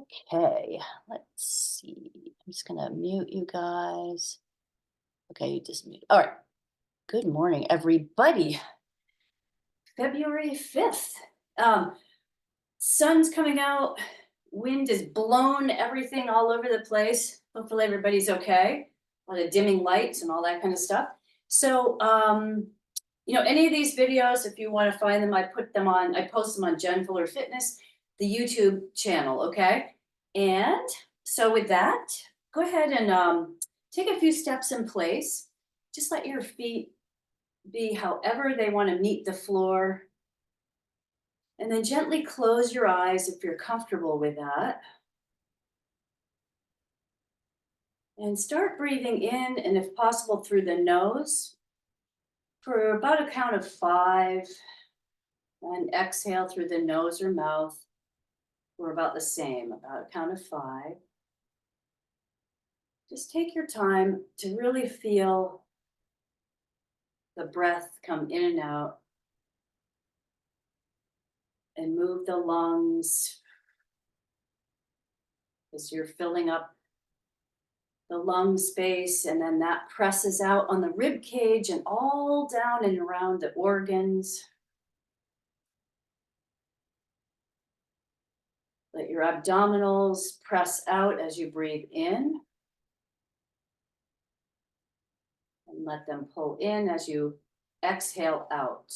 Okay, let's see. I'm just gonna mute you guys. Okay, you just mute. All right. Good morning, everybody. February 5th. Um, Sun's coming out. Wind is blown everything all over the place. Hopefully everybody's okay. A lot of dimming lights and all that kind of stuff. So, any of these videos, if you want to find them, I post them on JenFullerFitness, the YouTube channel, okay? And so with that, go ahead and take a few steps in place. Just let your feet be however they want to meet the floor. And then gently close your eyes if you're comfortable with that. And start breathing in, and if possible, through the nose for about a count of 5. And exhale through the nose or mouth for about the same, about a count of 5. Just take your time to really feel the breath come in and out and move the lungs as you're filling up the lung space, and then that presses out on the rib cage and all down and around the organs. Let your abdominals press out as you breathe in, and let them pull in as you exhale out.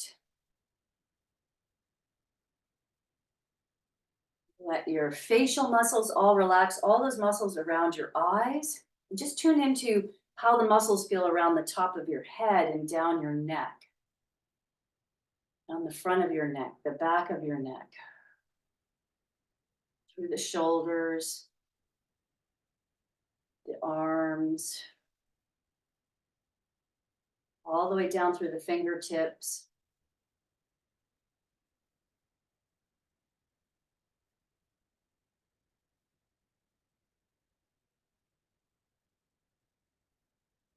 Let your facial muscles all relax, all those muscles around your eyes. And just tune into how the muscles feel around the top of your head and down your neck, on the front of your neck, the back of your neck, through the shoulders, the arms, all the way down through the fingertips.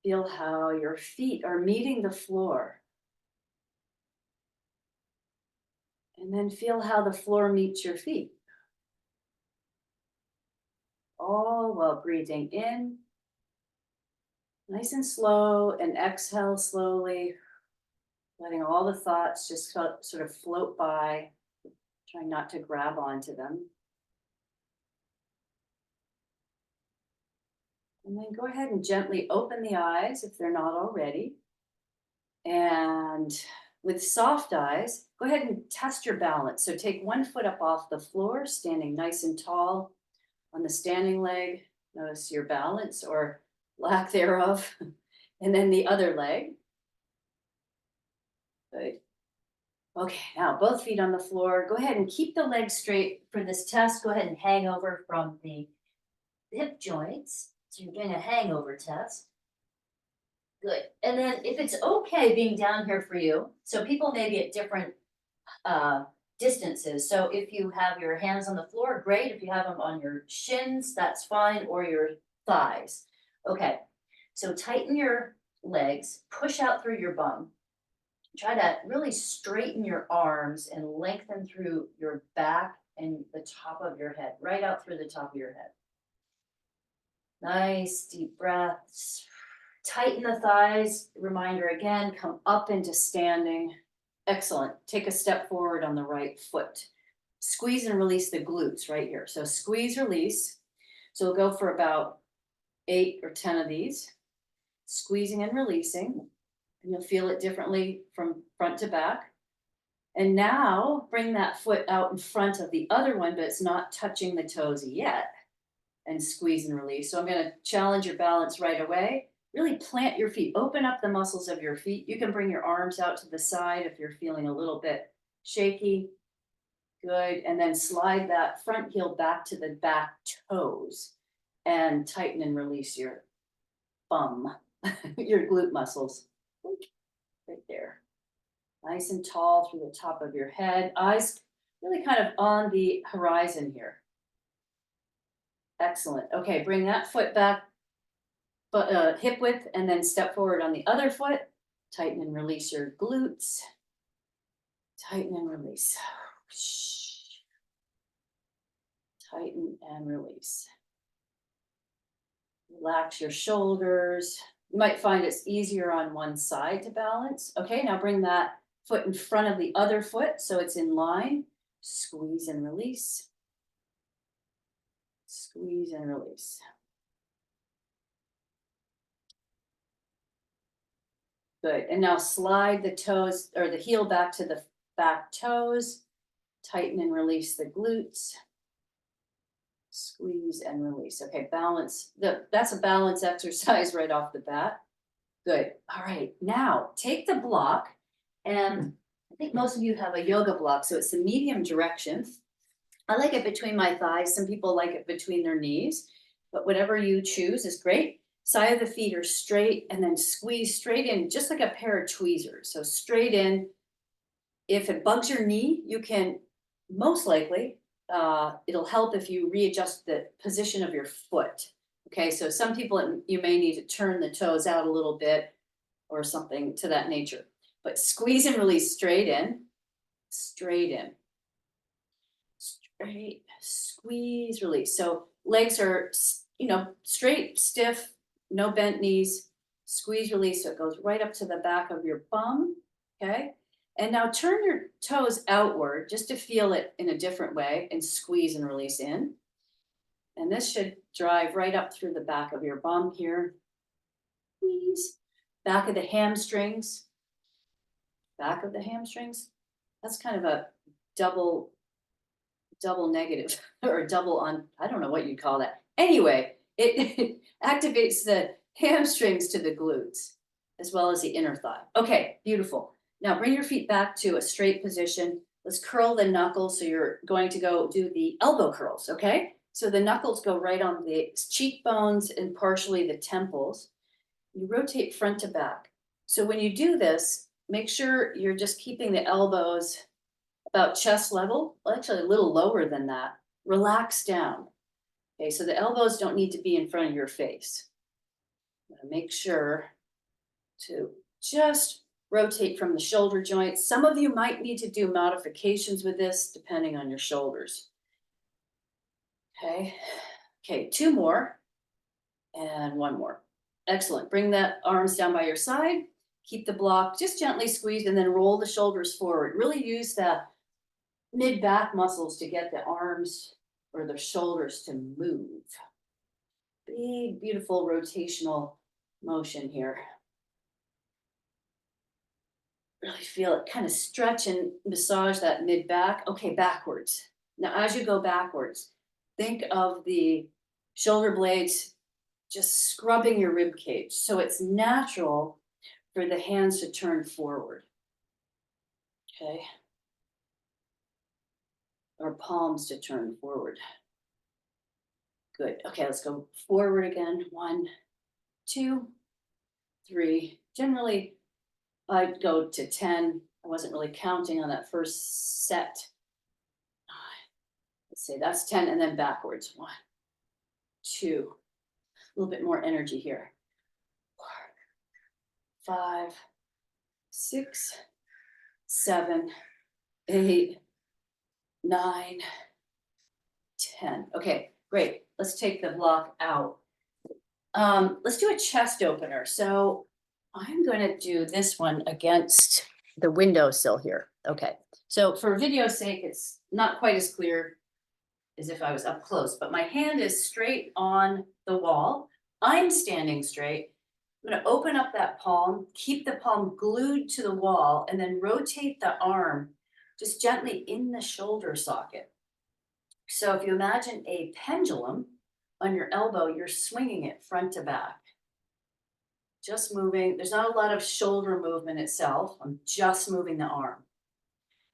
Feel how your feet are meeting the floor. And then feel how the floor meets your feet. All while breathing in, nice and slow, and exhale slowly, letting all the thoughts just sort of float by, trying not to grab onto them. And then go ahead and gently open the eyes if they're not already. And with soft eyes, go ahead and test your balance. So take one foot up off the floor, standing nice and tall on the standing leg. Notice your balance or lack thereof. And then the other leg. Good. Okay, now both feet on the floor. Go ahead and keep the legs straight for this test. Go ahead and hang over from the hip joints. So you're doing a hangover test. Good. And then if it's okay being down here for you, so people may be at different distances. So if you have your hands on the floor, great. If you have them on your shins, that's fine, or your thighs. Okay, so tighten your legs, push out through your bum. Try to really straighten your arms and lengthen through your back and the top of your head, right out through the top of your head. Nice deep breaths. Tighten the thighs. Reminder again, come up into standing. Excellent. Take a step forward on the right foot. Squeeze and release the glutes right here. So squeeze, release. So we'll go for about 8 or 10 of these. Squeezing and releasing. And you'll feel it differently from front to back. And now bring that foot out in front of the other one, but it's not touching the toes yet. And squeeze and release. So I'm going to challenge your balance right away. Really plant your feet, open up the muscles of your feet. You can bring your arms out to the side if you're feeling a little bit shaky. Good. And then slide that front heel back to the back toes and tighten and release your bum, your glute muscles. Right there. Nice and tall through the top of your head. Eyes really kind of on the horizon here. Excellent. Okay, bring that foot back, hip width, and then step forward on the other foot. Tighten and release your glutes. Tighten and release. Tighten and release. Relax your shoulders. You might find it's easier on one side to balance. Okay, now bring that foot in front of the other foot so it's in line. Squeeze and release. Squeeze and release. Good. And now slide the toes or the heel back to the back toes. Tighten and release the glutes. Squeeze and release. Okay, balance. That's a balance exercise right off the bat. Good. All right. Now take the block, and I think most of you have a yoga block, so it's the medium direction. I like it between my thighs. Some people like it between their knees, but whatever you choose is great. Side of the feet are straight, and then squeeze straight in, just like a pair of tweezers. So straight in. If it bugs your knee, you can most likely, it'll help if you readjust the position of your foot. Okay, so some people, you may need to turn the toes out a little bit or something to that nature. But squeeze and release straight in, straight, squeeze, release. So legs are, straight, stiff, no bent knees, squeeze, release. So it goes right up to the back of your bum. Okay. And now turn your toes outward just to feel it in a different way and squeeze and release in. And this should drive right up through the back of your bum here. Squeeze. Back of the hamstrings. Back of the hamstrings. That's kind of a double negative or double on, I don't know what you'd call that. Anyway, it activates the hamstrings to the glutes as well as the inner thigh. Okay, beautiful. Now bring your feet back to a straight position. Let's curl the knuckles. So you're going to go do the elbow curls, okay? So the knuckles go right on the cheekbones and partially the temples. You rotate front to back. So when you do this, make sure you're just keeping the elbows about chest level, actually a little lower than that. Relax down. Okay, so the elbows don't need to be in front of your face. Make sure to just rotate from the shoulder joints. Some of you might need to do modifications with this depending on your shoulders. Okay, two more and one more. Excellent. Bring the arms down by your side. Keep the block just gently squeezed and then roll the shoulders forward. Really use the mid-back muscles to get the arms or the shoulders to move. Big, beautiful rotational motion here. Really feel it, kind of stretch and massage that mid-back. Okay, backwards. Now, as you go backwards, think of the shoulder blades just scrubbing your rib cage. So it's natural for the hands to turn forward. Okay. Or palms to turn forward. Good. Okay, let's go forward again. 1, 2, 3. Generally, I'd go to 10. I wasn't really counting on that first set. Let's say that's 10 and then backwards. 1, 2. A little bit more energy here. 4, 5, 6, 7, 8, 9, 10. Okay, great. Let's take the block out. Let's do a chest opener. So I'm going to do this one against the windowsill here. Okay, so for video's sake, it's not quite as clear as if I was up close, but my hand is straight on the wall. I'm standing straight. I'm going to open up that palm, keep the palm glued to the wall, and then rotate the arm just gently in the shoulder socket. So if you imagine a pendulum on your elbow, you're swinging it front to back. Just moving. There's not a lot of shoulder movement itself. I'm just moving the arm.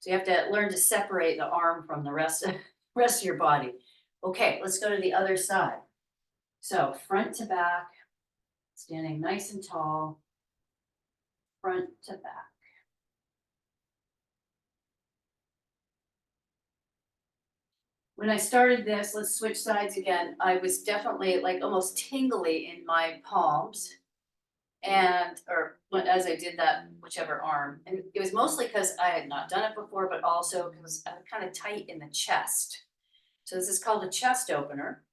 So you have to learn to separate the arm from the rest of your body. Okay, let's go to the other side. So front to back, standing nice and tall, front to back. When I started this, let's switch sides again. I was definitely like almost tingly in my palms as I did that, whichever arm. And it was mostly because I had not done it before, but also because I was kind of tight in the chest. So this is called a chest opener.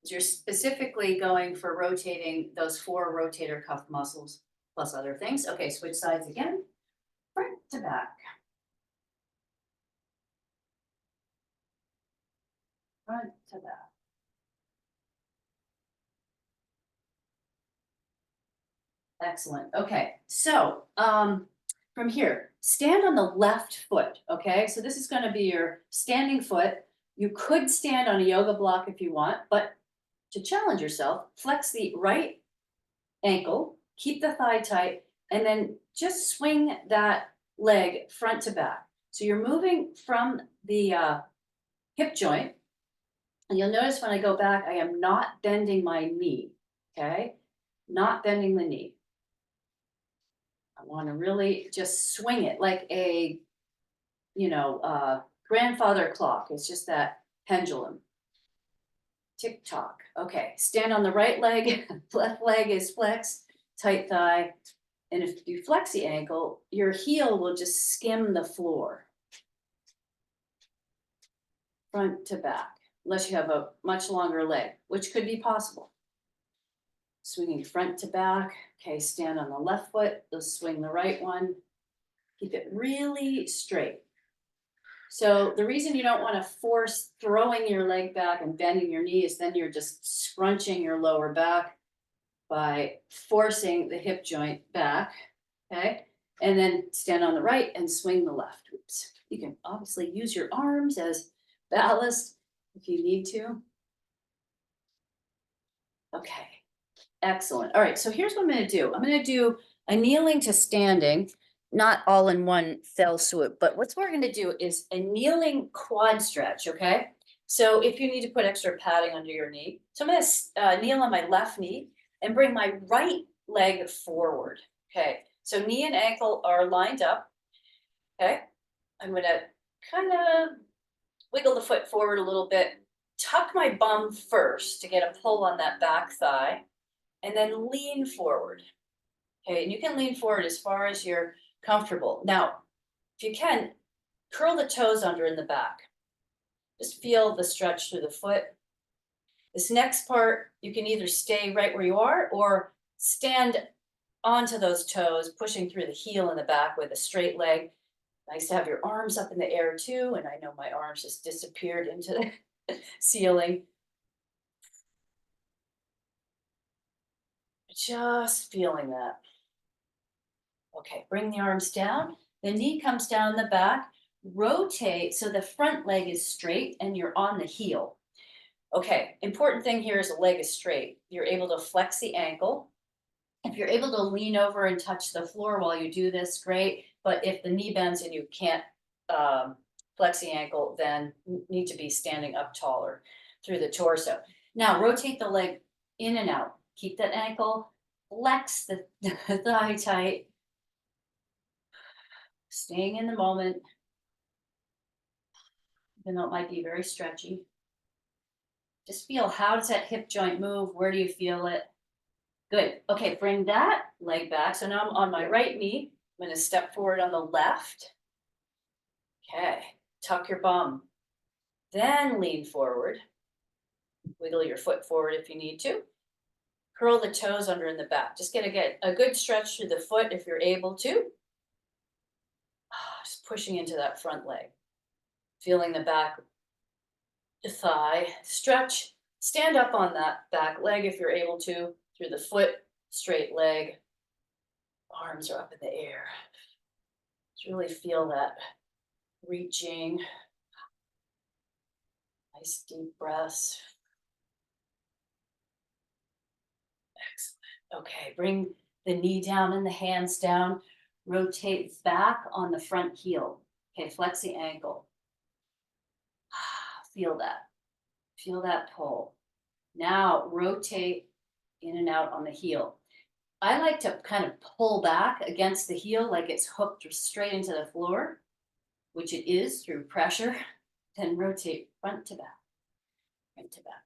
You're specifically going for rotating those 4 rotator cuff muscles plus other things. Okay, switch sides again, front to back, front to back. Excellent. Okay, so from here, stand on the left foot. Okay, so this is going to be your standing foot. You could stand on a yoga block if you want, but to challenge yourself, flex the right ankle, keep the thigh tight, and then just swing that leg front to back. So you're moving from the hip joint, and you'll notice when I go back, I am not bending my knee. Okay, not bending the knee. I want to really just swing it like a, grandfather clock. It's just that pendulum. Tick tock. Okay, stand on the right leg, left leg is flexed, tight thigh. And if you flex the ankle, your heel will just skim the floor. Front to back, unless you have a much longer leg, which could be possible. Swinging front to back. Okay, stand on the left foot, let's swing the right one. Keep it really straight. So the reason you don't want to force throwing your leg back and bending your knee is then you're just scrunching your lower back by forcing the hip joint back, okay? And then stand on the right and swing the left. Oops. You can obviously use your arms as ballast if you need to. Okay, excellent. All right, so here's what I'm gonna do. I'm gonna do a kneeling to standing, not all in one fell swoop, but what we're gonna do is a kneeling quad stretch, okay? So if you need to put extra padding under your knee. So I'm gonna kneel on my left knee and bring my right leg forward, okay? So knee and ankle are lined up, okay? I'm gonna kind of wiggle the foot forward a little bit, tuck my bum first to get a pull on that back thigh, and then lean forward. Okay, and you can lean forward as far as you're comfortable. Now, if you can, curl the toes under in the back. Just feel the stretch through the foot. This next part, you can either stay right where you are or stand onto those toes, pushing through the heel in the back with a straight leg. Nice to have your arms up in the air too. And I know my arms just disappeared into the ceiling. Just feeling that. Okay, bring the arms down. The knee comes down the back. Rotate so the front leg is straight and you're on the heel. Okay, important thing here is the leg is straight. You're able to flex the ankle. If you're able to lean over and touch the floor while you do this, great. But if the knee bends and you can't flex the ankle, then you need to be standing up taller through the torso. Now rotate the leg in and out. Keep that ankle, flex the thigh tight, staying in the moment, even though it might be very stretchy. Just feel, how does that hip joint move? Where do you feel it? Good. Okay, bring that leg back. So now I'm on my right knee. I'm going to step forward on the left. Okay, tuck your bum. Then lean forward. Wiggle your foot forward if you need to. Curl the toes under in the back. Just get a good stretch through the foot if you're able to. Just pushing into that front leg. Feeling the back thigh. Stretch. Stand up on that back leg if you're able to. Through the foot, straight leg. Arms are up in the air. Just really feel that reaching. Nice deep breaths. Excellent. Okay, bring the knee down and the hands down. Rotate back on the front heel. Okay, flex the ankle. Feel that. Feel that pull. Now rotate in and out on the heel. I like to kind of pull back against the heel like it's hooked straight into the floor, which it is through pressure. Then rotate front to back, front to back.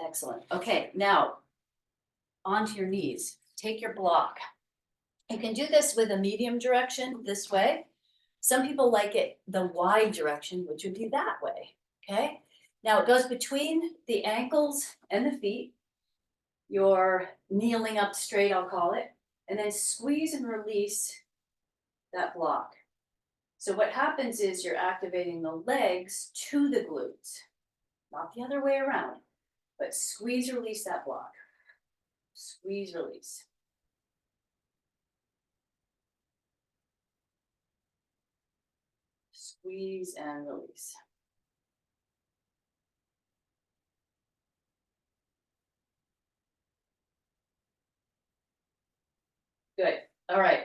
Excellent. Okay, now onto your knees. Take your block. You can do this with a medium direction this way. Some people like it the wide direction, which would be that way, okay? Now it goes between the ankles and the feet. You're kneeling up straight, I'll call it, and then squeeze and release that block. So what happens is you're activating the legs to the glutes, not the other way around, but squeeze, release that block. Squeeze, release. Squeeze and release. Good. All right.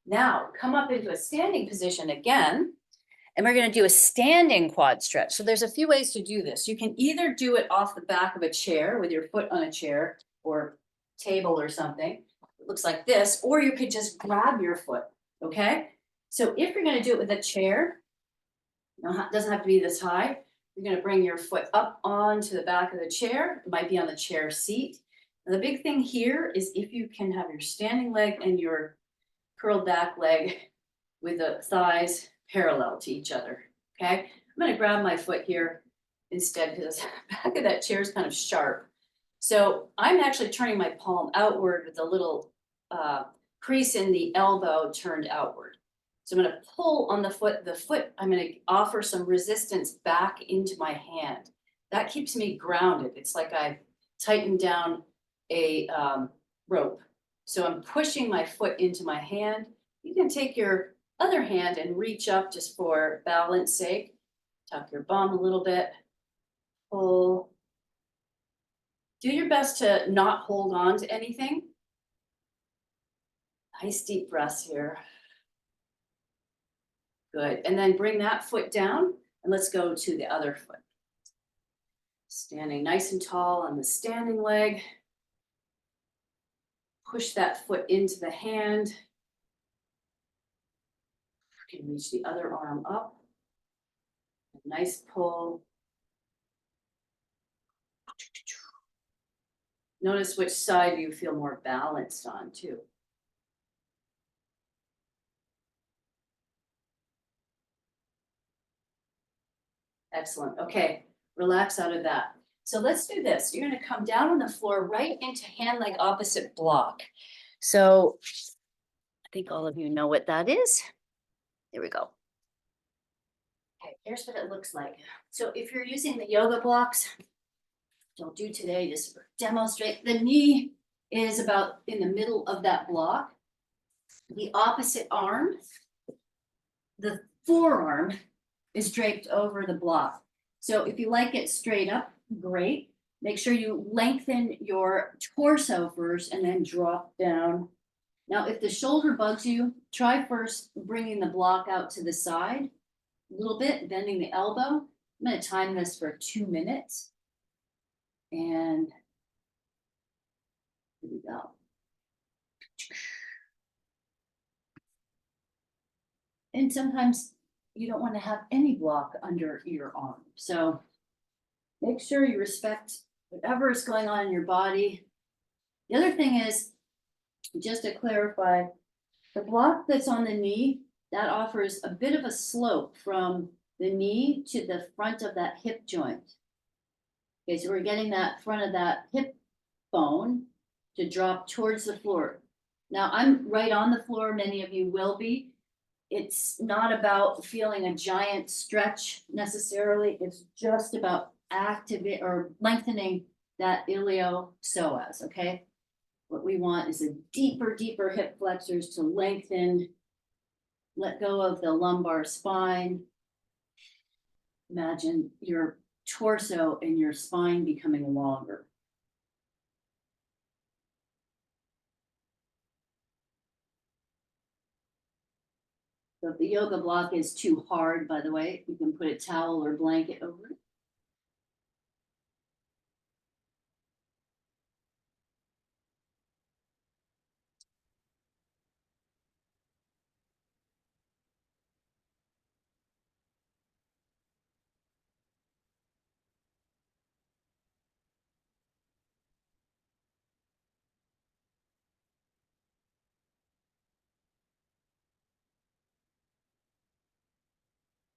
Now come up into a standing position again. And we're going to do a standing quad stretch. So there's a few ways to do this. You can either do it off the back of a chair with your foot on a chair or table or something. It looks like this, or you could just grab your foot. Okay. So if you're going to do it with a chair, it doesn't have to be this high. You're going to bring your foot up onto the back of the chair. It might be on the chair seat. And the big thing here is if you can have your standing leg and your curled back leg with the thighs parallel to each other, okay? I'm gonna grab my foot here instead because the back of that chair is kind of sharp. So I'm actually turning my palm outward with a little crease in the elbow turned outward. So I'm gonna pull on the foot, I'm gonna offer some resistance back into my hand. That keeps me grounded. It's like I've tightened down a rope. So I'm pushing my foot into my hand. You can take your other hand and reach up just for balance sake. Tuck your bum a little bit. Pull. Do your best to not hold on to anything. Nice deep breaths here. Good. And then bring that foot down and let's go to the other foot. Standing nice and tall on the standing leg. Push that foot into the hand. You can reach the other arm up. Nice pull. Notice which side you feel more balanced on too. Excellent. Okay, relax out of that. So let's do this. You're going to come down on the floor right into hand leg opposite block. So I think all of you know what that is. There we go. Okay, here's what it looks like. So if you're using the yoga blocks, don't do today, just demonstrate. The knee is about in the middle of that block. The opposite arm, the forearm is draped over the block. So if you like it straight up, great. Make sure you lengthen your torso first and then drop down. Now, if the shoulder bugs you, try first bringing the block out to the side a little bit, bending the elbow. I'm going to time this for 2 minutes. And here we go. And sometimes you don't want to have any block under your arm. So make sure you respect whatever is going on in your body. The other thing is, just to clarify, the block that's on the knee, that offers a bit of a slope from the knee to the front of that hip joint. Okay, so we're getting that front of that hip bone to drop towards the floor. Now I'm right on the floor, many of you will be. It's not about feeling a giant stretch necessarily. It's just about activating or lengthening that iliopsoas, okay? What we want is a deeper, deeper hip flexors to lengthen, let go of the lumbar spine. Imagine your torso and your spine becoming longer. So if the yoga block is too hard, by the way, you can put a towel or blanket over it.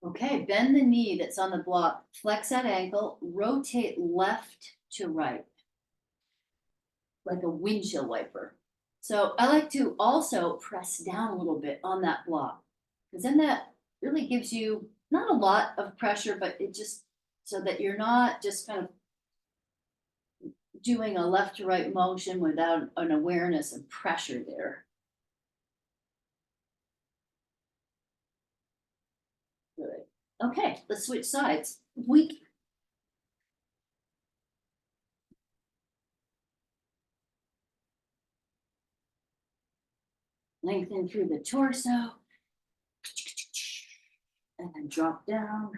Okay, bend the knee that's on the block, flex that ankle, rotate left to right, like a windshield wiper. So I like to also press down a little bit on that block, because then that really gives you not a lot of pressure, but it just so that you're not just kind of doing a left to right motion without an awareness of pressure there. Good. Okay, let's switch sides. We lengthen through the torso and then drop down.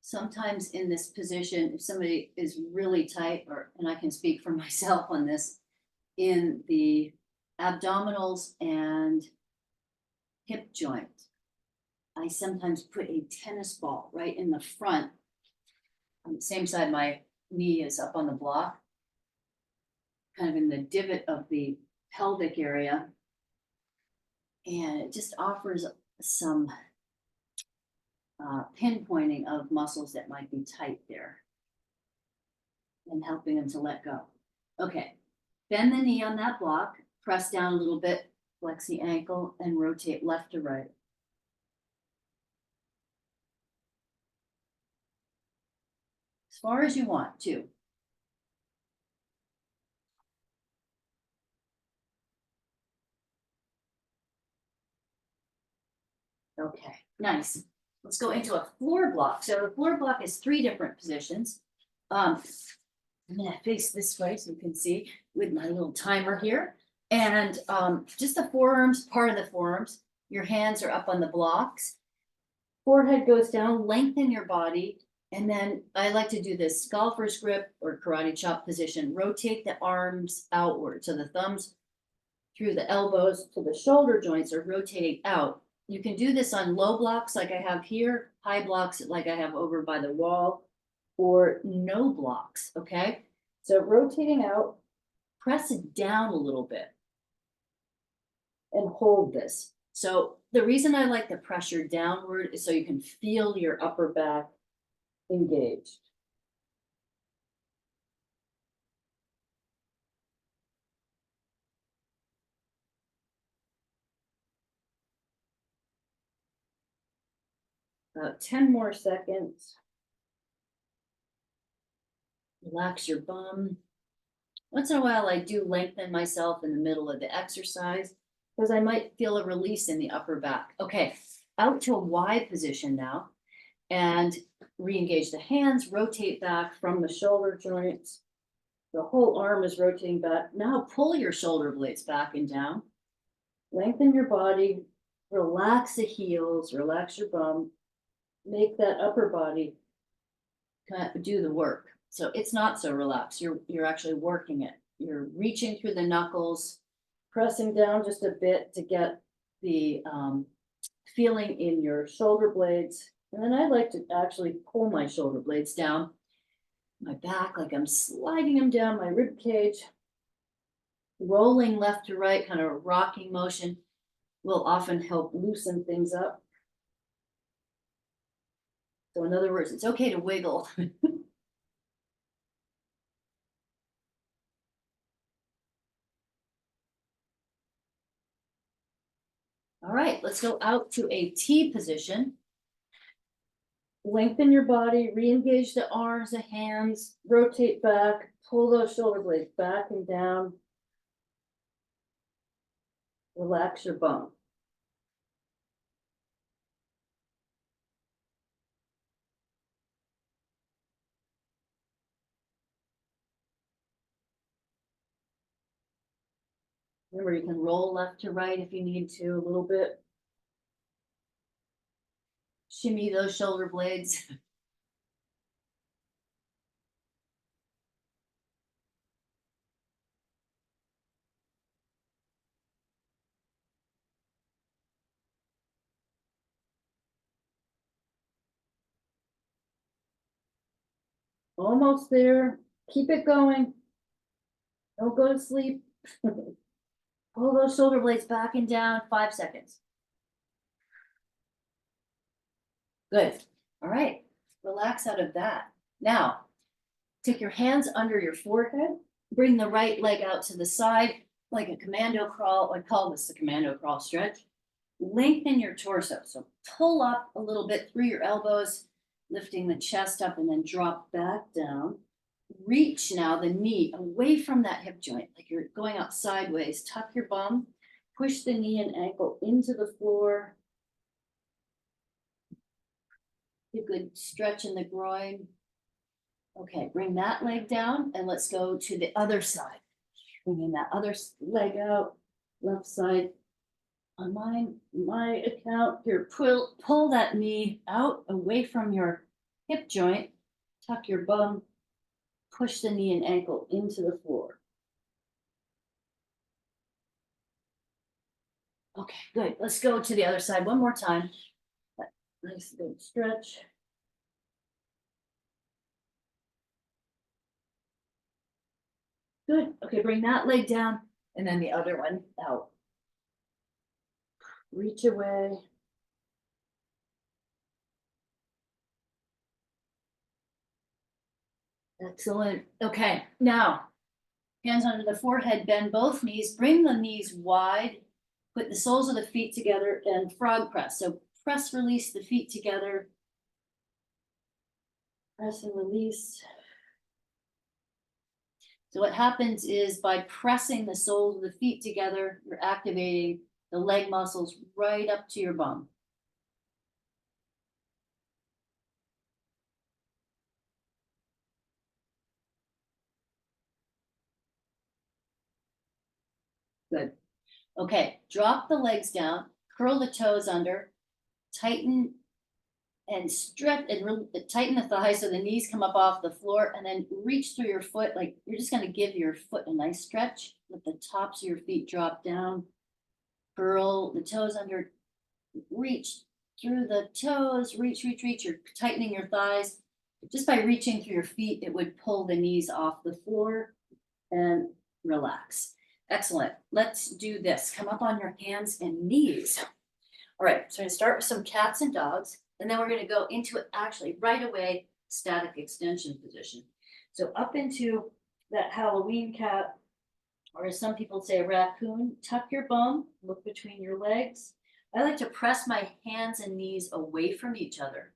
Sometimes in this position, if somebody is really tight, or, and I can speak for myself on this, in the abdominals and hip joint, I sometimes put a tennis ball right in the front, on the same side my knee is up on the block, kind of in the divot of the pelvic area. And it just offers some pinpointing of muscles that might be tight there and helping them to let go. Okay, bend the knee on that block, press down a little bit, flex the ankle, and rotate left to right. As far as you want to. Okay, nice. Let's go into a floor block. So the floor block is 3 different positions. I'm gonna face this way so you can see with my little timer here. And just the forearms, part of the forearms, your hands are up on the blocks. Forehead goes down, lengthen your body. And then I like to do this golfer's grip or karate chop position. Rotate the arms outward. So the thumbs through the elbows to the shoulder joints are rotating out. You can do this on low blocks like I have here, high blocks like I have over by the wall, or no blocks, okay? So rotating out, press it down a little bit and hold this. So the reason I like the pressure downward is so you can feel your upper back engaged. About 10 more seconds. Relax your bum. Once in a while, I do lengthen myself in the middle of the exercise because I might feel a release in the upper back. Okay, out to a Y position now, and re-engage the hands, rotate back from the shoulder joints. The whole arm is rotating back. Now pull your shoulder blades back and down. Lengthen your body, relax the heels, relax your bum, make that upper body kind of do the work. So it's not so relaxed. You're actually working it. You're reaching through the knuckles, pressing down just a bit to get the feeling in your shoulder blades. And then I like to actually pull my shoulder blades down my back, like I'm sliding them down my rib cage, rolling left to right, kind of a rocking motion will often help loosen things up. So in other words, it's okay to wiggle. All right, let's go out to a T position. Lengthen your body, re-engage the arms, the hands, rotate back, pull those shoulder blades back and down. Relax your bum. Remember, you can roll left to right if you need to a little bit. Shimmy those shoulder blades. Almost there. Keep it going. Don't go to sleep. Pull those shoulder blades back and down, 5 seconds. Good. All right. Relax out of that. Now, take your hands under your forehead. Bring the right leg out to the side like a commando crawl. I call this the commando crawl stretch. Lengthen your torso. So pull up a little bit through your elbows, lifting the chest up and then drop back down. Reach now the knee away from that hip joint, like you're going out sideways. Tuck your bum, push the knee and ankle into the floor. A good stretch in the groin. Okay, bring that leg down and let's go to the other side. Bringing that other leg out, left side. On my account here, pull that knee out away from your hip joint, tuck your bum, push the knee and ankle into the floor. Okay, good. Let's go to the other side one more time. Nice good stretch. Good. Okay, bring that leg down and then the other one out. Reach away. Excellent. Okay, now hands under the forehead, bend both knees, bring the knees wide, put the soles of the feet together and frog press. So press, release the feet together. Press and release. So what happens is by pressing the soles of the feet together, you're activating the leg muscles right up to your bum. Good. Okay, drop the legs down, curl the toes under, tighten and stretch and tighten the thighs so the knees come up off the floor, and then reach through your foot. Like you're just going to give your foot a nice stretch. Let the tops of your feet drop down. Curl the toes under, reach through the toes, reach. You're tightening your thighs. Just by reaching through your feet, it would pull the knees off the floor and relax. Excellent. Let's do this. Come up on your hands and knees. All right, so we're going to start with some cats and dogs, and then we're going to go into it actually right away, static extension position. So up into that Halloween cat, or as some people say, raccoon. Tuck your bum, look between your legs. I like to press my hands and knees away from each other.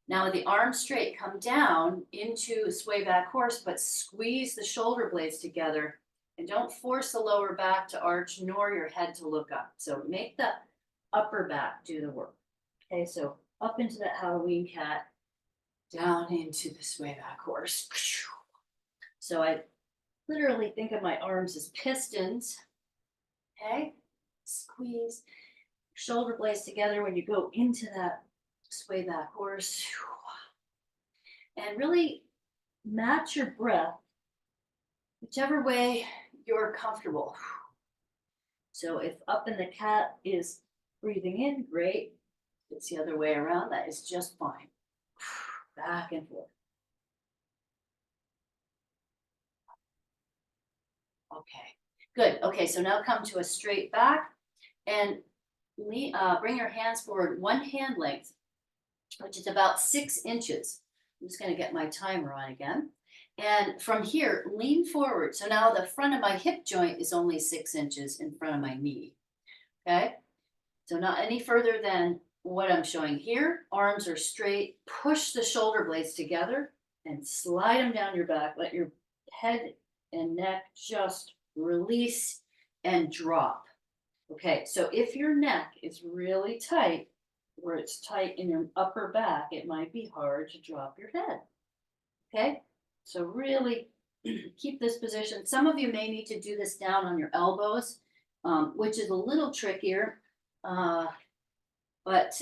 Now with the arms straight, come down into sway back horse, but squeeze the shoulder blades together and don't force the lower back to arch nor your head to look up. So make the upper back do the work. Okay, so up into that Halloween cat, down into the sway back horse. So I literally think of my arms as pistons. Okay, squeeze shoulder blades together when you go into that sway back horse. And really match your breath whichever way you're comfortable. So if up in the cat is breathing in, great. If it's the other way around, that is just fine. Back and forth. Okay, good. Okay, so now come to a straight back and bring your hands forward 1 hand length, which is about 6 inches. I'm just going to get my timer on again. And from here, lean forward. So now the front of my hip joint is only 6 inches in front of my knee. Okay, so not any further than what I'm showing here. Arms are straight, push the shoulder blades together and slide them down your back. Let your head and neck just release and drop. Okay, so if your neck is really tight, where it's tight in your upper back, it might be hard to drop your head. Okay, so really keep this position. Some of you may need to do this down on your elbows, which is a little trickier. But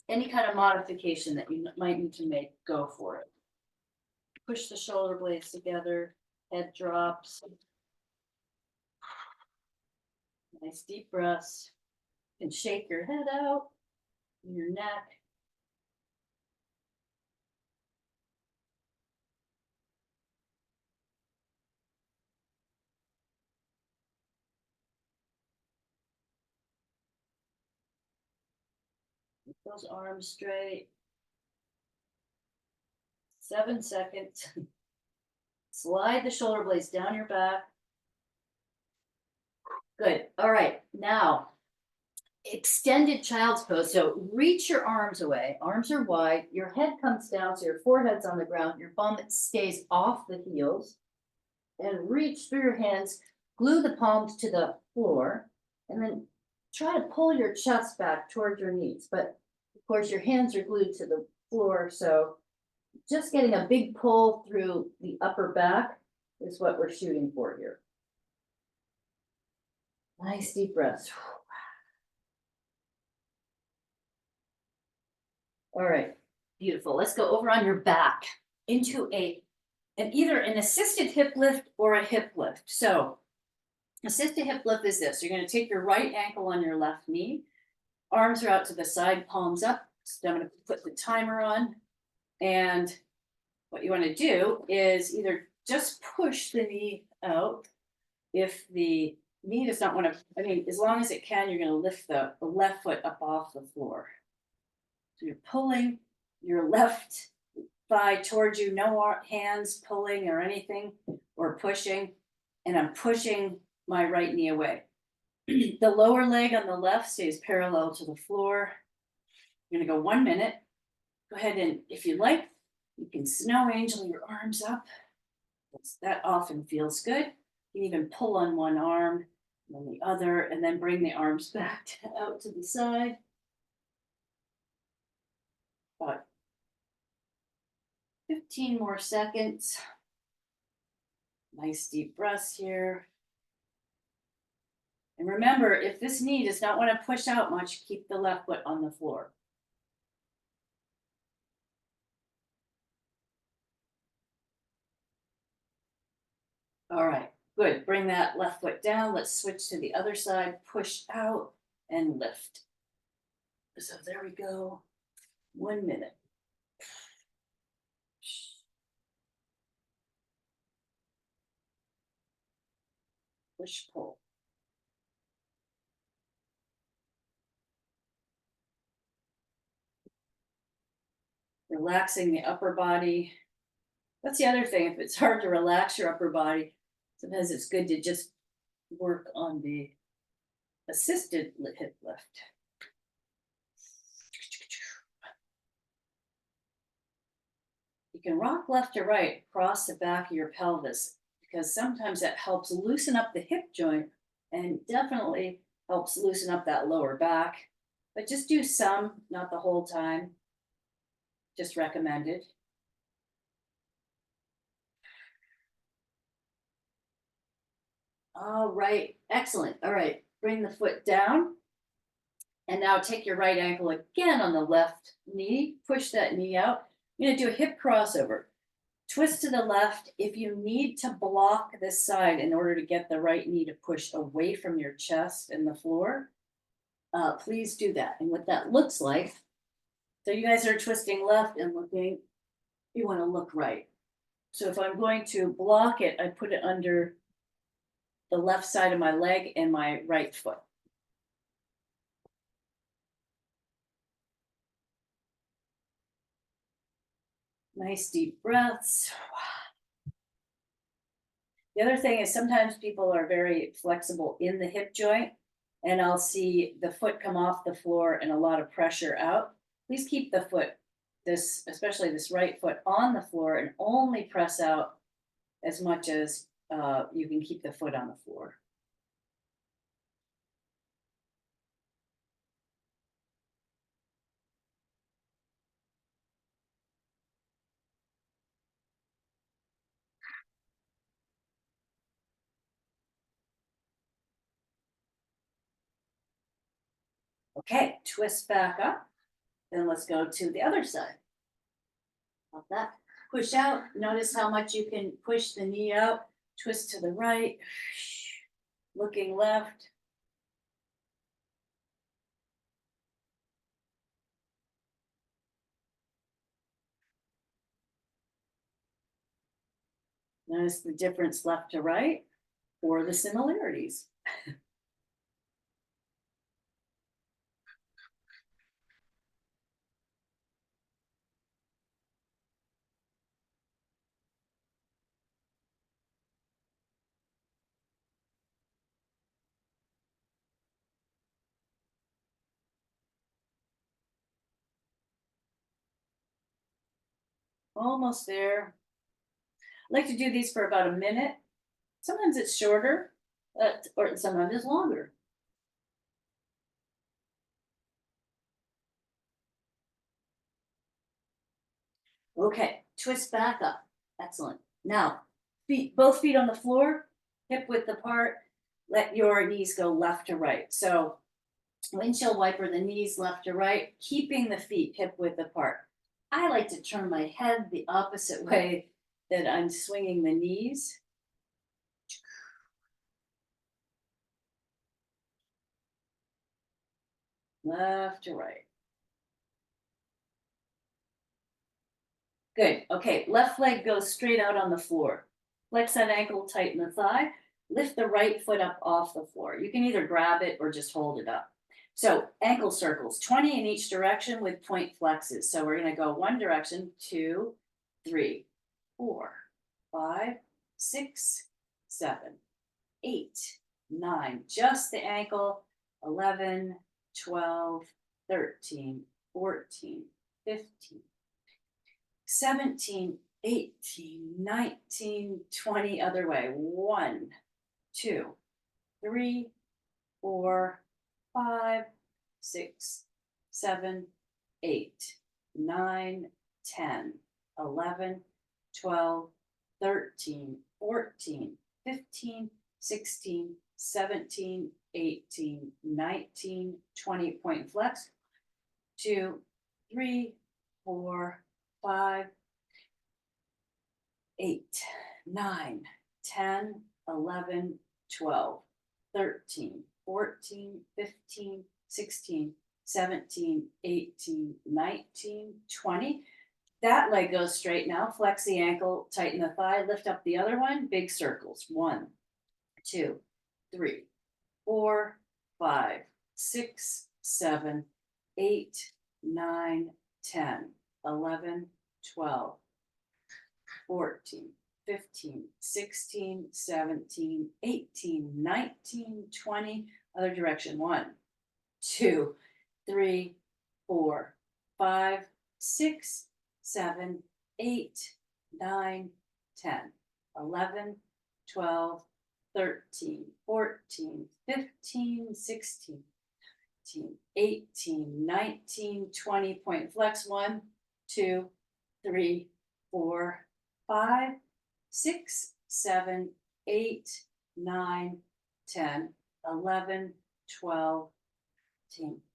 any kind of modification that you might need to make, go for it. Push the shoulder blades together, head drops. Nice deep breaths. You can shake your head out, your neck. Keep those arms straight. 7 seconds. Slide the shoulder blades down your back. Good. All right. Now, extended child's pose. So reach your arms away. Arms are wide. Your head comes down, so your forehead's on the ground. Your bum stays off the heels. And reach through your hands. Glue the palms to the floor. And then try to pull your chest back toward your knees. But of course, your hands are glued to the floor. So just getting a big pull through the upper back is what we're shooting for here. Nice deep breaths. All right, beautiful. Let's go over on your back into either an assisted hip lift or a hip lift. So assisted hip lift is this. You're going to take your right ankle on your left knee. Arms are out to the side, palms up. So I'm going to put the timer on. And what you want to do is either just push the knee out. If the knee does not want to, as long as it can, you're going to lift the left foot up off the floor. So you're pulling your left thigh towards you, no hands pulling or anything or pushing. And I'm pushing my right knee away. The lower leg on the left stays parallel to the floor. You're going to go 1 minute. Go ahead and, if you like, you can snow angel your arms up. That often feels good. You can even pull on one arm, and then the other, and then bring the arms back out to the side. About 15 more seconds. Nice deep breaths here. And remember, if this knee does not want to push out much, keep the left foot on the floor. All right, good. Bring that left foot down. Let's switch to the other side. Push out and lift. So there we go. 1 minute. Push, pull. Relaxing the upper body. That's the other thing. If it's hard to relax your upper body, sometimes it's good to just work on the assisted hip lift. You can rock left to right across the back of your pelvis because sometimes that helps loosen up the hip joint and definitely helps loosen up that lower back. But just do some, not the whole time. Just recommended. All right, excellent. All right, bring the foot down. And now take your right ankle again on the left knee. Push that knee out. You're going to do a hip crossover. Twist to the left. If you need to block this side in order to get the right knee to push away from your chest and the floor, please do that. And what that looks like, so you guys are twisting left and looking, you want to look right. So if I'm going to block it, I put it under the left side of my leg and my right foot. Nice deep breaths. The other thing is sometimes people are very flexible in the hip joint and I'll see the foot come off the floor and a lot of pressure out. Please keep the foot, especially this right foot, on the floor and only press out as much as you can keep the foot on the floor. Okay, twist back up. Then let's go to the other side. Like that. Push out. Notice how much you can push the knee out. Twist to the right. Looking left. Notice the difference left to right or the similarities. Almost there. I like to do these for about a minute. Sometimes it's shorter, or sometimes it's longer. Okay, twist back up. Excellent. Now, both feet on the floor, hip width apart. Let your knees go left to right. So, windshield wiper the knees left to right, keeping the feet hip width apart. I like to turn my head the opposite way that I'm swinging the knees. Left to right. Good. Okay, left leg goes straight out on the floor. Flex that ankle, tighten the thigh. Lift the right foot up off the floor. You can either grab it or just hold it up. So ankle circles, 20 in each direction with point flexes. So we're going to go one direction, 2, 3, 4, 5, 6, 7, 8, 9. Just the ankle, 11, 12, 13, 14, 15. 17, 18, 19, 20, other way. 1, 2, 3, 4, 5, 6, 7, 8, 9, 10, 11, 12, 13, 14, 15, 16, 17, 18, 19, 20. Point flex. 2, 3, 4, 5, 8, 9, 10, 11, 12, 13, 14, 15, 16, 17, 18, 19, 20. That leg goes straight now. Flex the ankle, tighten the thigh, lift up the other one. Big circles. 1, 2, 3, 4, 5, 6, 7, 8, 9, 10, 11, 12, 14, 15, 16, 17, 18, 19, 20. Other direction. 1, 2, 3, 4, 5, 6, 7, 8, 9, 10, 11, 12, 13, 14, 15, 16, 18, 19, 20. Point flex. 1, 2, 3, 4, 5, 6, 7, 8, 9, 10, 11, 12,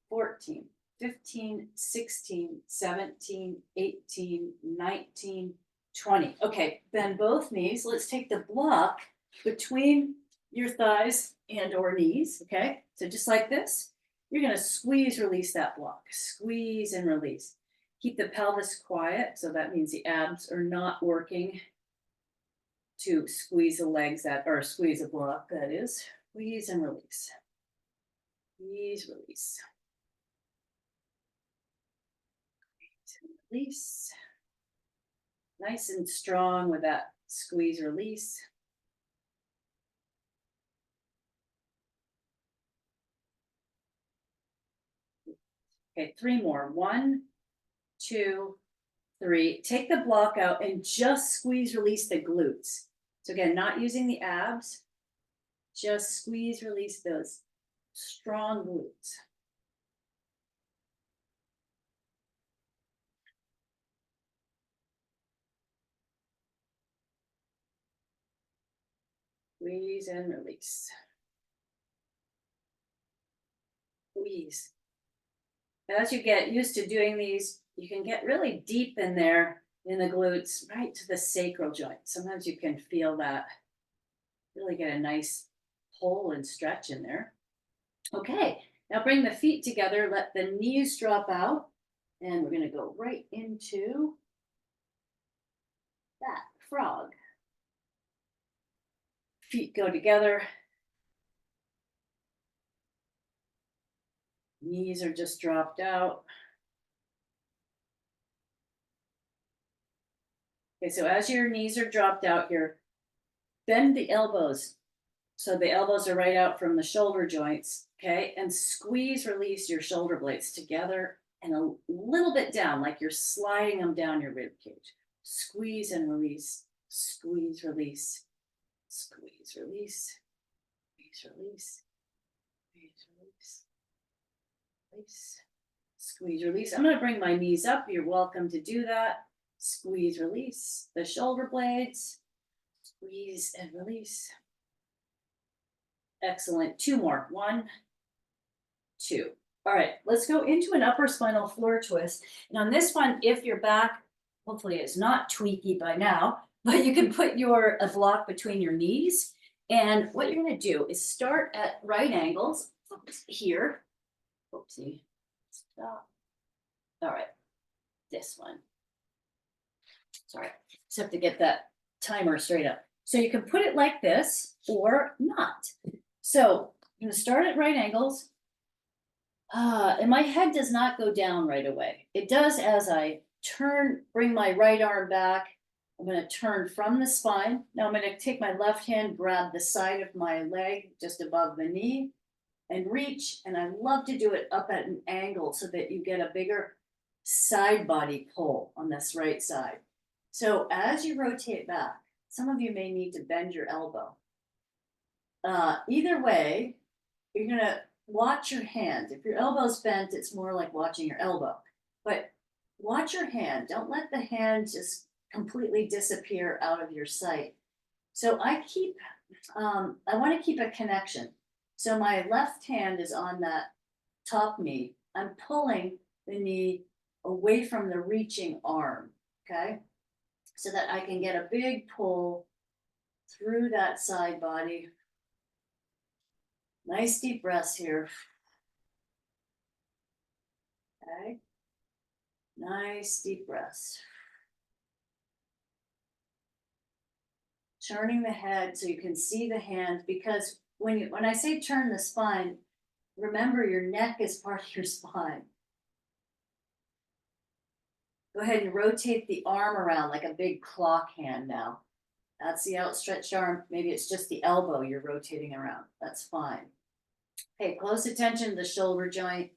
14, 15, 16, 17, 18, 19, 20. Okay, bend both knees. Let's take the block between your thighs and or knees. Okay, so just like this, you're going to squeeze, release that block. Squeeze and release. Keep the pelvis quiet. So that means the abs are not working to squeeze the legs or squeeze a block, that is. Squeeze and release. Squeeze, release. Release. Nice and strong with that squeeze, release. Okay, 3 more. 1, 2, 3. Take the block out and just squeeze, release the glutes. So again, not using the abs, just squeeze, release those strong glutes. Squeeze and release. Squeeze. As you get used to doing these, you can get really deep in there in the glutes, right to the sacral joint. Sometimes you can feel that. Really get a nice pull and stretch in there. Okay, now bring the feet together, let the knees drop out, and we're going to go right into that frog. Feet go together. Knees are just dropped out. Okay, so as your knees are dropped out here, bend the elbows. So the elbows are right out from the shoulder joints, okay? And squeeze, release your shoulder blades together and a little bit down, like you're sliding them down your rib cage. Squeeze and release, squeeze, release, squeeze, release, squeeze, release, squeeze, release, release, squeeze, release. I'm gonna bring my knees up. You're welcome to do that. Squeeze, release the shoulder blades, squeeze and release. Excellent. 2 more. 1, 2. All right, let's go into an upper spinal floor twist. And on this one, if your back hopefully is not tweaky by now, but you can put a block between your knees. And what you're going to do is start at right angles here. Oopsie. Stop. All right, this one. Sorry, just have to get that timer straight up. So you can put it like this or not. So I'm going to start at right angles. And my head does not go down right away. It does as I turn, bring my right arm back. I'm going to turn from the spine. Now I'm going to take my left hand, grab the side of my leg just above the knee and reach. And I love to do it up at an angle so that you get a bigger side body pull on this right side. So as you rotate back, some of you may need to bend your elbow. Either way, you're going to watch your hand. If your elbow's bent, it's more like watching your elbow. But watch your hand. Don't let the hand just completely disappear out of your sight. So I want to keep a connection. So my left hand is on that top knee. I'm pulling the knee away from the reaching arm, okay? So that I can get a big pull through that side body. Nice deep breaths here. Okay. Nice deep breaths. Turning the head so you can see the hand, because when I say turn the spine, remember your neck is part of your spine. Go ahead and rotate the arm around like a big clock hand now. That's the outstretched arm. Maybe it's just the elbow you're rotating around. That's fine. Okay, close attention to the shoulder joint.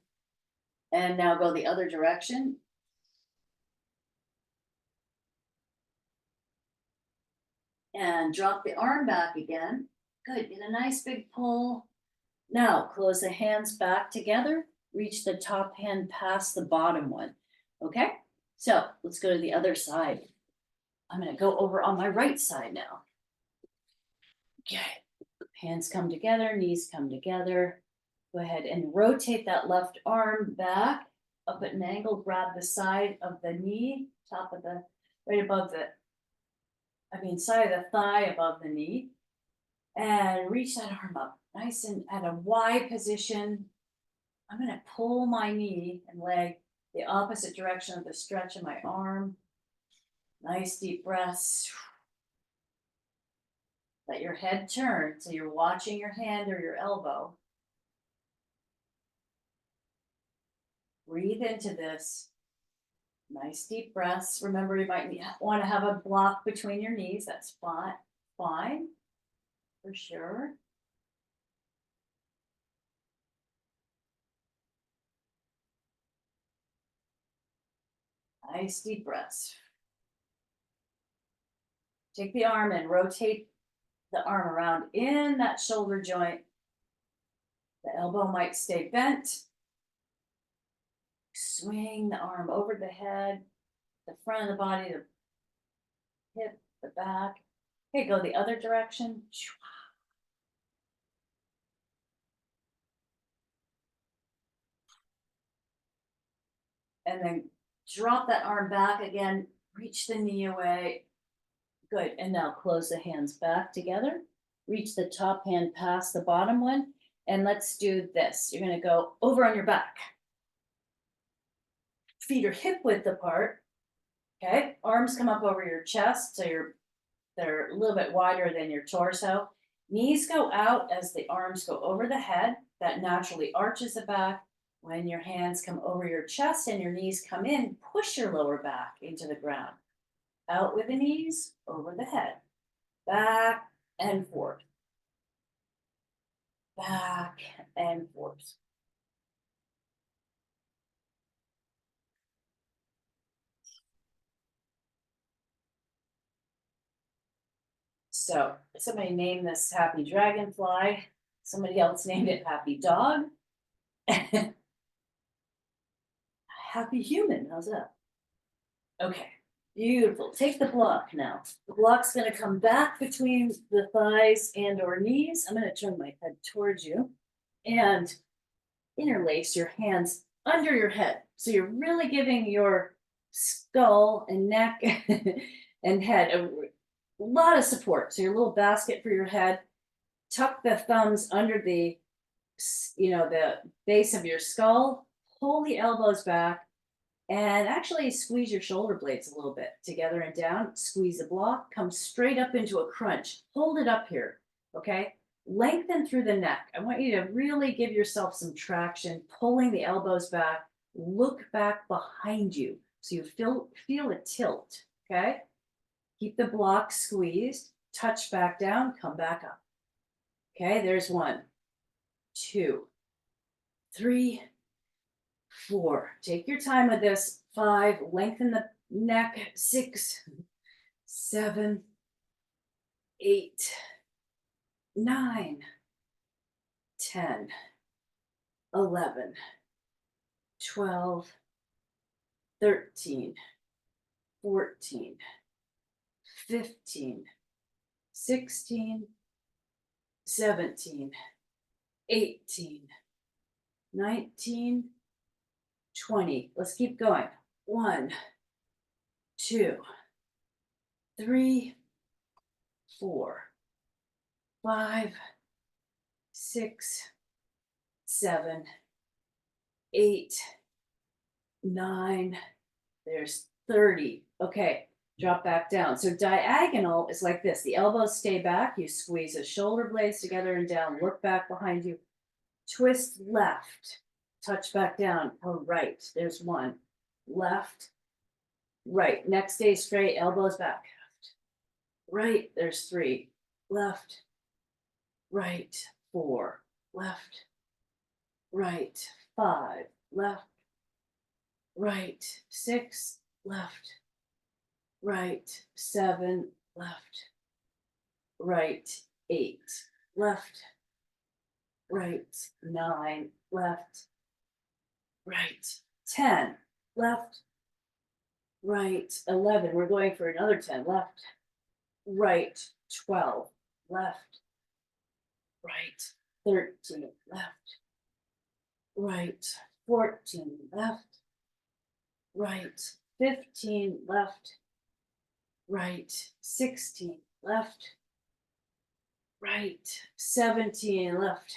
And now go the other direction. And drop the arm back again. Good, get a nice big pull. Now close the hands back together. Reach the top hand past the bottom one. Okay, so let's go to the other side. I'm going to go over on my right side now. Okay, hands come together, knees come together. Go ahead and rotate that left arm back up at an angle. Grab the side of the knee, top of the, right above the, side of the thigh above the knee. And reach that arm up nice and at a wide position. I'm going to pull my knee and leg the opposite direction of the stretch of my arm. Nice deep breaths. Let your head turn so you're watching your hand or your elbow. Breathe into this. Nice deep breaths. Remember, you might want to have a block between your knees. That's fine. Fine. For sure. Nice deep breaths. Take the arm and rotate the arm around in that shoulder joint. The elbow might stay bent. Swing the arm over the head, the front of the body, the hip, the back. Okay, go the other direction. And then drop that arm back again, reach the knee away. Good, and now close the hands back together. Reach the top hand past the bottom one, and let's do this. You're gonna go over on your back. Feet are hip width apart, okay? Arms come up over your chest, so they're a little bit wider than your torso. Knees go out as the arms go over the head. That naturally arches the back. When your hands come over your chest and your knees come in, push your lower back into the ground. Out with the knees, over the head. Back and forth. Back and forth. So somebody named this happy dragonfly. Somebody else named it happy dog. Happy human. How's that? Okay. Beautiful. Take the block now. The block's going to come back between the thighs and or knees. I'm going to turn my head towards you and interlace your hands under your head. So you're really giving your skull and neck and head a lot of support. So your little basket for your head. Tuck the thumbs under the the base of your skull. Pull the elbows back. And actually squeeze your shoulder blades a little bit together and down. Squeeze the block, come straight up into a crunch. Hold it up here, okay? Lengthen through the neck. I want you to really give yourself some traction, pulling the elbows back. Look back behind you so you feel a tilt, okay? Keep the block squeezed. Touch back down, come back up. Okay, there's 1, 2, 3, 4. Take your time with this. 5. Lengthen the neck. 6, 7, 8, 9, 10, 11, 12, 13, 14, 15, 16, 17, 18, 19, 20. Let's keep going. 1, 2, 3, 4, 5, 6, 7, 8, 9. There's 30. Okay, drop back down. So diagonal is like this. The elbows stay back. You squeeze the shoulder blades together and down. Look back behind you. Twist left. Touch back down. Oh, right. There's 1. Left. Right. Neck stays straight. Elbows back. Right. There's 3. Left. Right. 4. Left. Right. 5. Left. Right. 6. Left. Right. 7. Left. Right. 8. Left. Right. 9. Left. Right. 10. Left. Right. 11. We're going for another 10. Left. Right. 12. Left. Right. 13. Left. Right. 14. Left. Right. 15. Left. Right. 16. Left. Right. 17. Left.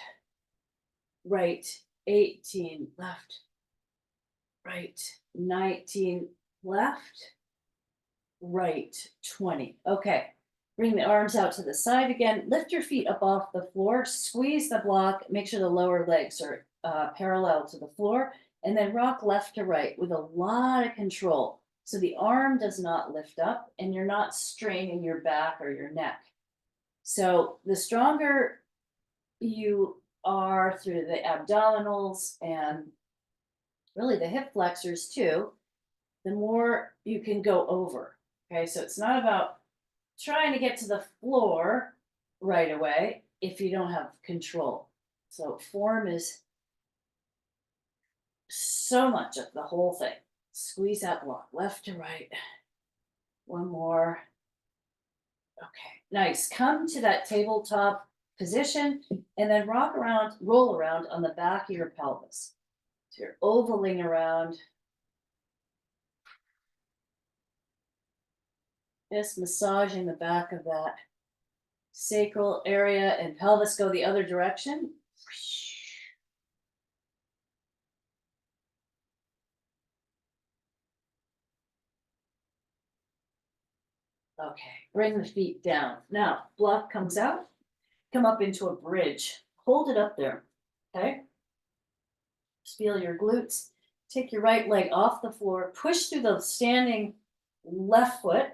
Right. 18. Left. Right. 19. Left. Right. 20. Okay. Bring the arms out to the side again. Lift your feet up off the floor. Squeeze the block. Make sure the lower legs are parallel to the floor. And then rock left to right with a lot of control. So the arm does not lift up and you're not straining your back or your neck. So the stronger you are through the abdominals and really the hip flexors too, the more you can go over. Okay, so it's not about trying to get to the floor right away if you don't have control. So form is so much of the whole thing. Squeeze that block left to right. One more. Okay, nice. Come to that tabletop position and then roll around on the back of your pelvis. So you're ovaling around, just massaging the back of that sacral area and pelvis. Go the other direction. Okay, bring the feet down. Now, block comes out, come up into a bridge. Hold it up there, okay? Just feel your glutes. Take your right leg off the floor, push through the standing left foot.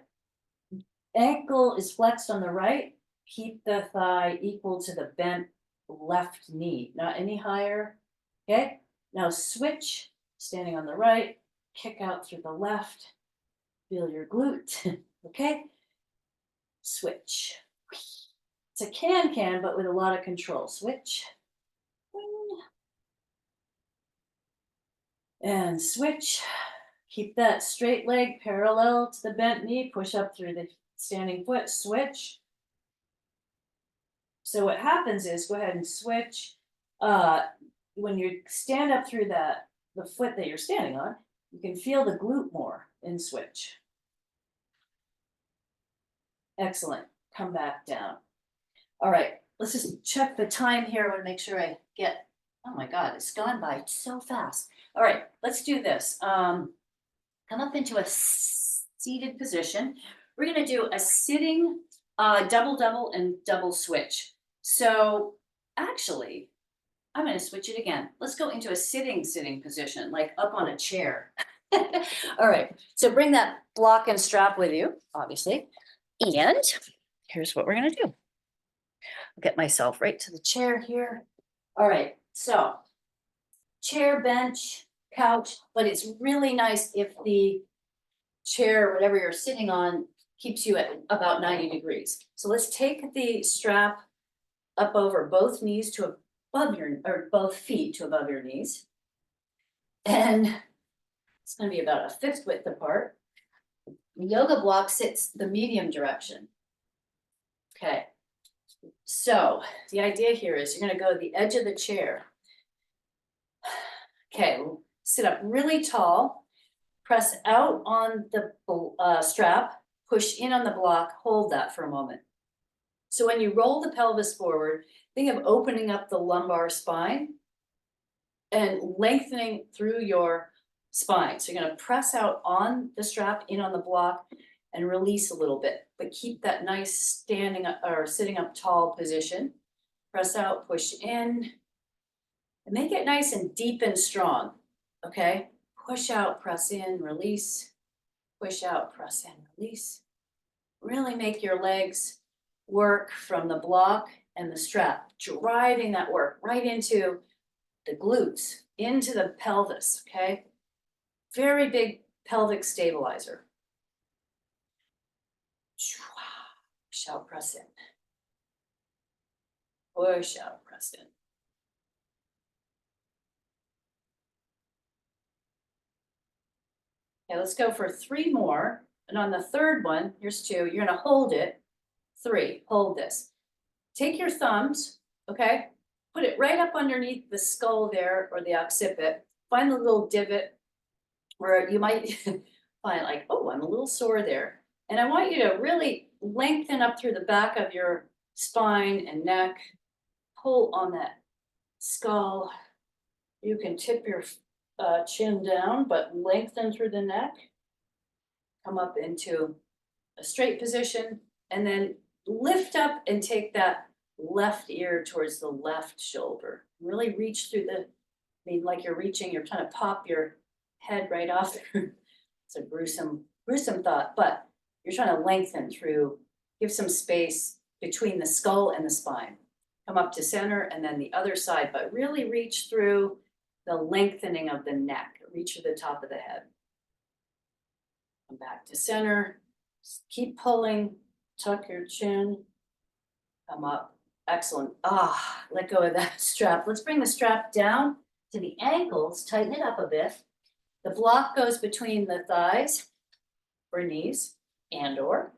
Ankle is flexed on the right. Keep the thigh equal to the bent left knee, not any higher, okay? Now switch, standing on the right, kick out through the left. Feel your glute, okay? Switch. It's a can, but with a lot of control. Switch. And switch. Keep that straight leg parallel to the bent knee. Push up through the standing foot. Switch. So what happens is, go ahead and switch. When you stand up through the foot that you're standing on, you can feel the glute more in switch. Excellent. Come back down. All right, let's just check the time here. I want to make sure I get, oh my God, it's gone by so fast. All right, let's do this. Come up into a seated position. We're going to do a sitting double and double switch. So actually, I'm going to switch it again. Let's go into a sitting position, like up on a chair. All right, so bring that block and strap with you, obviously. And here's what we're going to do. I'll get myself right to the chair here. All right, so chair, bench, couch, but it's really nice if the chair, whatever you're sitting on, keeps you at about 90 degrees. So let's take the strap up over both knees to above your, or both feet to above your knees. And it's going to be about a fifth width apart. The yoga block sits the medium direction. Okay. So the idea here is you're going to go to the edge of the chair. Okay, sit up really tall, press out on the strap, push in on the block, hold that for a moment. So when you roll the pelvis forward, think of opening up the lumbar spine and lengthening through your spine. So you're going to press out on the strap, in on the block, and release a little bit, but keep that nice standing up or sitting up tall position. Press out, push in, and make it nice and deep and strong. Okay, push out, press in, release, push out, press in, release. Really make your legs work from the block and the strap, driving that work right into the glutes, into the pelvis. Okay, very big pelvic stabilizer. Push out, press in. Push out, press in. Okay, let's go for 3 more. And on the third one, here's 2, you're gonna hold it. 3, hold this. Take your thumbs, okay? Put it right up underneath the skull there, or the occiput. Find the little divot where you might find like, oh, I'm a little sore there. And I want you to really lengthen up through the back of your spine and neck. Pull on that skull. You can tip your chin down, but lengthen through the neck. Come up into a straight position, and then lift up and take that left ear towards the left shoulder. Really reach through like you're reaching, you're trying to pop your head right off. It's a gruesome thought, but you're trying to lengthen through, give some space between the skull and the spine. Come up to center and then the other side, but really reach through the lengthening of the neck, reach to the top of the head. Come back to center. Keep pulling, tuck your chin. Come up. Excellent. Ah, let go of that strap. Let's bring the strap down to the ankles, tighten it up a bit. The block goes between the thighs or knees and/or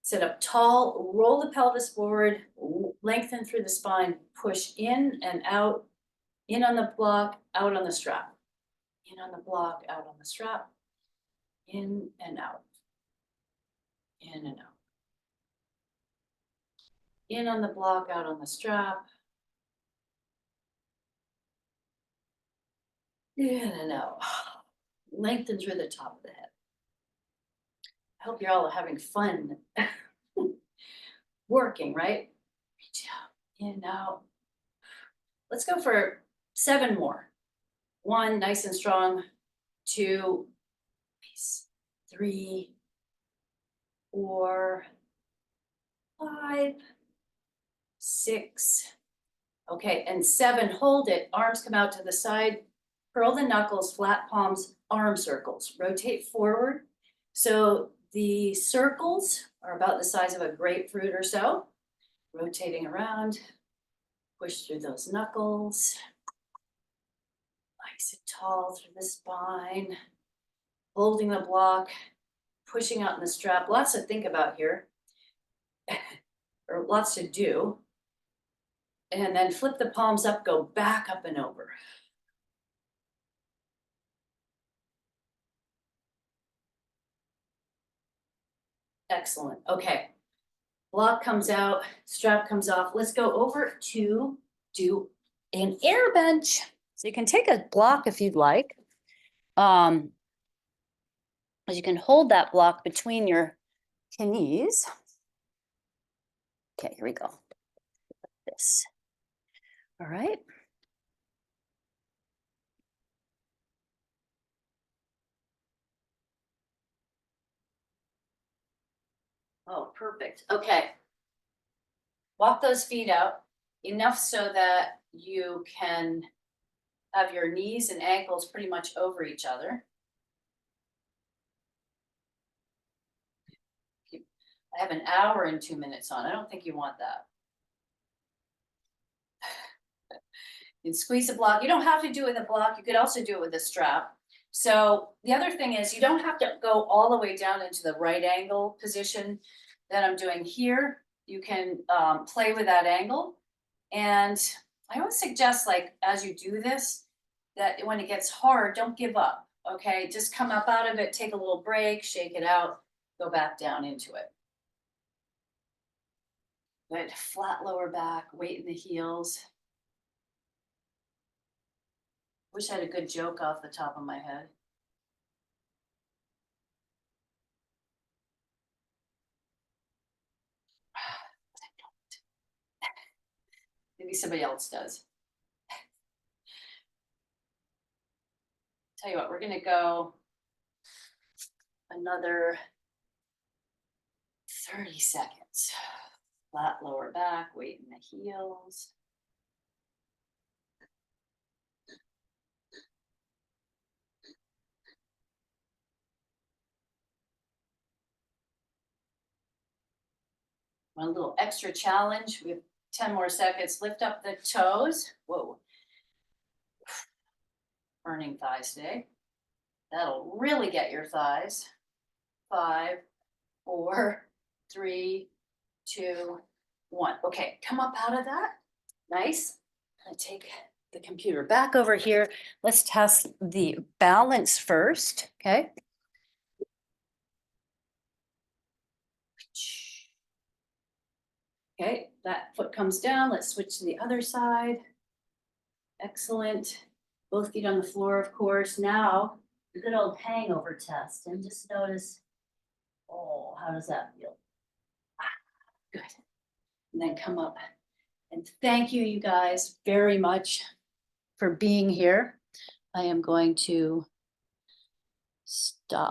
sit up tall, roll the pelvis forward, lengthen through the spine, push in and out, in on the block, out on the strap. In on the block, out on the strap, in and out, in and out. In on the block, out on the strap. In and out. Lengthen through the top of the head. I hope you're all having fun working, right? Reach out, in, out. Let's go for 7 more. 1, nice and strong. 2, nice. 3, 4, 5, 6. Okay, and 7, hold it. Arms come out to the side. Curl the knuckles, flat palms, arm circles. Rotate forward. So the circles are about the size of a grapefruit or so. Rotating around. Push through those knuckles. Nice and tall through the spine. Holding the block. Pushing out in the strap. Lots to think about here. Or lots to do. And then flip the palms up, go back up and over. Excellent. Okay. Block comes out, strap comes off. Let's go over to do an air bench. So you can take a block if you'd like. As you can hold that block between your knees. Okay, here we go. Like this. All right. Oh, perfect. Okay. Walk those feet out enough so that you can have your knees and ankles pretty much over each other. I have an hour and 2 minutes on. I don't think you want that. You can squeeze the block. You don't have to do it with a block. You could also do it with a strap. So the other thing is you don't have to go all the way down into the right angle position that I'm doing here. You can play with that angle. And I always suggest, like, as you do this, that when it gets hard, don't give up. Okay, just come up out of it, take a little break, shake it out, go back down into it. Good. Flat lower back, weight in the heels. Wish I had a good joke off the top of my head. Maybe somebody else does. Tell you what, we're gonna go another 30 seconds. Flat lower back, weight in the heels. One little extra challenge. We have 10 more seconds. Lift up the toes. Whoa. Burning thighs today. That'll really get your thighs. 5, 4, 3, 2, 1. Okay, come up out of that. Nice. I'm gonna take the computer back over here. Let's test the balance first, okay? Okay, that foot comes down. Let's switch to the other side. Excellent. Both feet on the floor, of course. Now, the good old hangover test. And just notice, oh, how does that feel? Good. And then come up. And thank you, you guys, very much for being here. I am going to stop.